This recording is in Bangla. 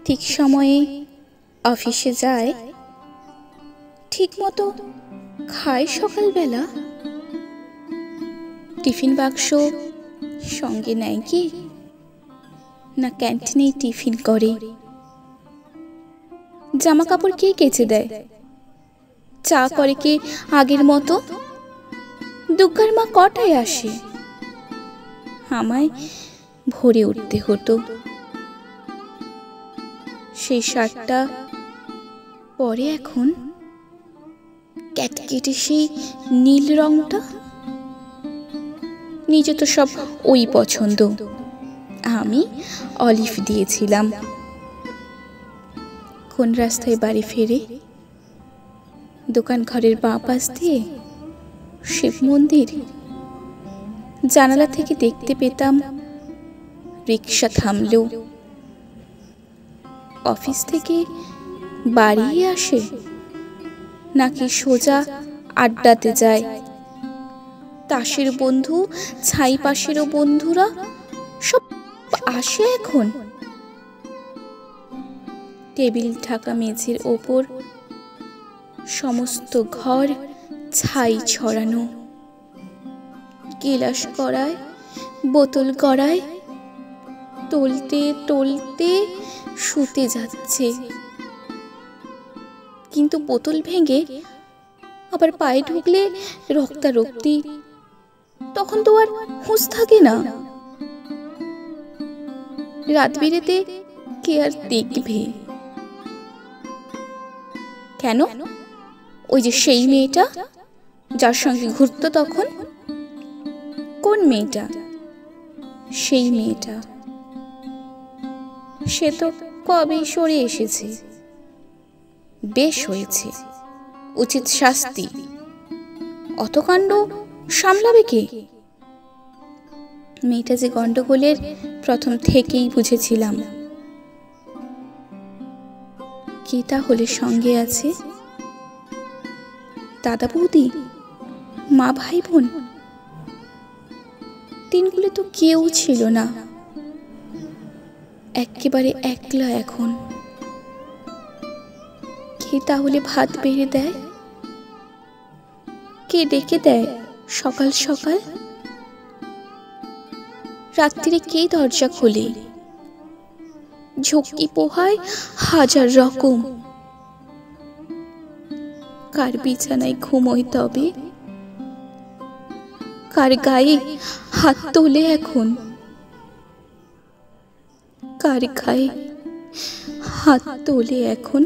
ঠিক সময়ে অফিসে যায়, ঠিক মতো খায় সকালবেলা, টিফিন বাক্স সঙ্গে নেয় কি না ক্যান্টিনেই টিফিন করে? জামা কাপড় কে কেচে দেয়? চা করে কে আগের মতো? দুগ্গার মা কটায় আসে? আমায় ভোরে উঠতে হতো। সেই শার্টটা পরে এখন ক্যাটকেটে সেই নীল রংটা। নিজে তো সব ওই পছন্দ, আমি অলিভ দিয়েছিলাম। কোন রাস্তায় বাড়ি ফেরে? দোকান ঘরের বাঁ পাশ দিয়ে শিব মন্দির। জানালা থেকে দেখতে পেতাম রিক্সা থামলেও। অফিস থেকে বাড়ি আসে নাকি সোজা আড্ডাতে যায়? তাসের বন্ধু, ছাই পাশেরও বন্ধুরা সব আসে এখন। টেবিল ঢাকা মেঝের ওপর সমস্ত ঘর ছাই ছড়ানো। গিলাস করায়, বোতল করায়, টলতে টলতে শুতে যাচ্ছে। কিন্তু বোতল ভেঙে আবার পায়ে ঢুকলে রক্তারক্তি, তখন তো আর হুঁশ থাকে না। রাত বিরেতে কে আর দেখবে? কেন? ওই যে সেই মেয়েটা যার সঙ্গে ঘুরতো তখন। কোন মেয়েটা? সেই মেয়েটা। সে তো কবেই সরে এসেছে। বেশ হয়েছে, উচিত শাস্তি। অত কাণ্ড সামলাবে কে? মেয়েটা যে গন্ডগোলের প্রথম থেকেই বুঝেছিলাম। কে তাহলে সঙ্গে আছে? দাদা বৌদি, মা ভাই বোন? দিনগুলো তো কেউ ছিল না, একেবারে একলা এখন। কে তাহলে ভাত বেড়ে দেয়? কে ডেকে দেয় সকাল সকাল? রাত্রিরে কে দরজা খোলে? ঝক্কি পোহায় হাজার রকম। কার বিছানায় ঘুমোয় তবে? কার গায়ে হাত তোলে এখন? কার গায়ে হাত তোলে এখন?